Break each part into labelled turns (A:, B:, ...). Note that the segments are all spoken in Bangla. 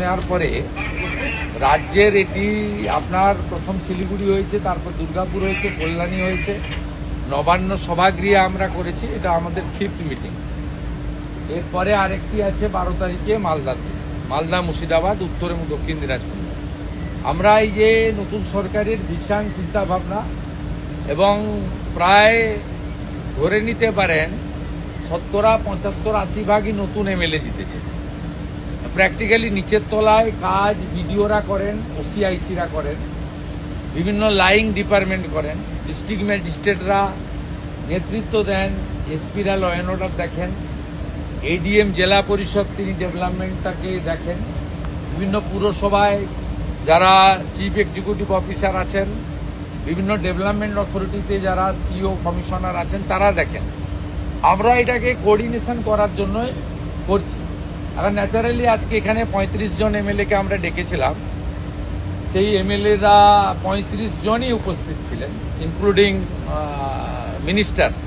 A: নেওয়ার পরে রাজ্যের এটি আপনার প্রথম শিলিগুড়ি হয়েছে, তারপর দুর্গাপুর হয়েছে, কল্যাণী হয়েছে, নবান্ন সভাগৃহে আমরা করেছি। এটা আমাদের 5th মিটিং। এরপরে আরেকটি আছে 12 তারিখে মালদাতে, মালদা, মুর্শিদাবাদ, উত্তর এবং দক্ষিণ দিনাজপুর। আমরা এই যে নতুন সরকারের ভিশন, চিন্তা ভাবনা এবং প্রায় ধরে নিতে পারেন 70-75-80 ভাগই নতুন এমএলএ জিতেছে। প্র্যাকটিক্যালি নিচের তলায় কাজ বিডিওরা করেন, ওসিআইসিরা করেন, বিভিন্ন লাইং ডিপার্টমেন্ট করেন, ডিস্ট্রিক্ট ম্যাজিস্ট্রেটরা নেতৃত্ব দেন, এসপিরা ল অ্যান্ড অর্ডার দেখেন, এডিএম জেলা পরিষদ তিনি ডেভেলপমেন্টটাকে দেখেন, বিভিন্ন পুরসভায় যারা চিফ এক্সিকিউটিভ অফিসার আছেন, বিভিন্ন ডেভেলপমেন্ট অথরিটিতে যারা সিও কমিশনার আছেন তারা দেখেন। আমরা এটাকে কোঅর্ডিনেশন করার জন্যই করছি। এখন ন্যাচারালি আজকে এখানে 35 জন এমএলএকে আমরা ডেকেছিলাম। সেই এমএলএরা 35 জনই উপস্থিত ছিলেন, ইনক্লুডিং মিনিস্টার্স।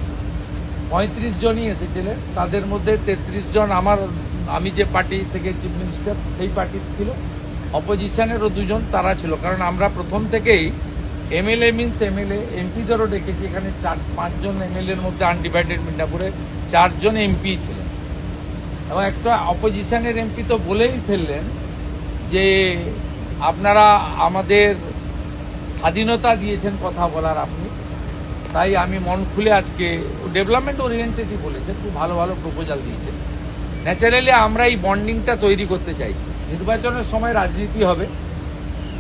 A: 35 জনই এসেছিলেন। তাদের মধ্যে 33 জন আমি যে পার্টি থেকে চিফ মিনিস্টার সেই পার্টির ছিল, অপোজিশনেরও 2 জন তারা ছিল। কারণ আমরা প্রথম থেকেই এমএলএ মিনস এমএলএ, এমপিদেরও ডেকেছি। এখানে 4-5 জন এমএলএর মধ্যে আনডিভাইডেড মিদনাপুরে 4 জন এমপি ছিলেন এবং একটা অপোজিশনের এমপি তো বলেই ফেললেন যে আপনারা আমাদের স্বাধীনতা দিয়েছেন কথা বলার আপনি, তাই আমি মন খুলে আজকে ডেভেলপমেন্ট ওরিয়েন্টেডই বলেছেন, খুব ভালো ভালো প্রপোজাল দিয়েছেন। ন্যাচারালি আমরা এই বন্ডিংটা তৈরি করতে চাইছি। নির্বাচনের সময় রাজনীতি হবে,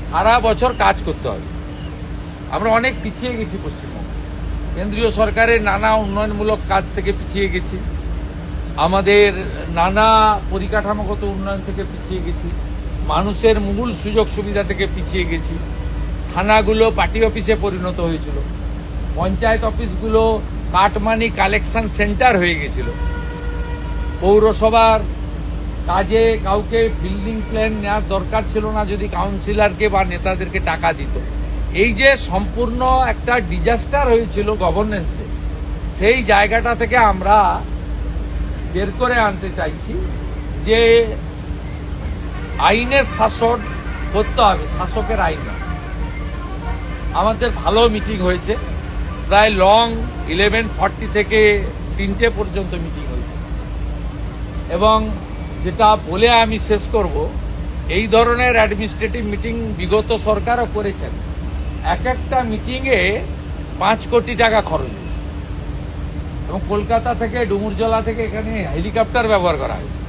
A: সারা বছর কাজ করতে হবে। আমরা অনেক পিছিয়ে গেছি পশ্চিমবঙ্গে, কেন্দ্রীয় সরকারের নানা উন্নয়নমূলক কাজ থেকে পিছিয়ে গেছি, আমাদের নানা পরিকাঠামোগত উন্নয়ন থেকে পিছিয়ে গেছি, মানুষের মূল সুযোগ সুবিধা থেকে পিছিয়ে গেছি। থানাগুলো পার্টি অফিসে পরিণত হয়েছিল, পঞ্চায়েত অফিসগুলো কাটমানি কালেকশন সেন্টার হয়ে গেছিল, পৌরসভার কাজে কাউকে বিল্ডিং প্ল্যান নেওয়ার দরকার ছিল না যদি কাউন্সিলরকে বা নেতাদেরকে টাকা দিত। এই যে সম্পূর্ণ একটা ডিজাস্টার হয়েছিল গভর্নেন্সে, সেই জায়গাটা থেকে আমরা বের করে আনতে চাইছি যে আইনের শাসন করতে হবে, শাসকের আইন না। আমাদের ভালো মিটিং হয়েছে, প্রায় লং 11:40 থেকে 3টে পর্যন্ত মিটিং হয়েছে। এবং যেটা বলে আমি শেষ করব, এই ধরনের অ্যাডমিনিস্ট্রেটিভ মিটিং বিগত সরকারও করেছেন। এক একটা মিটিংয়ে 5 কোটি টাকা খরচ হয়েছে এবং কলকাতা থেকে ডুমুরজলা থেকে এখানে হেলিকপ্টার ব্যবহার করা হয়েছে।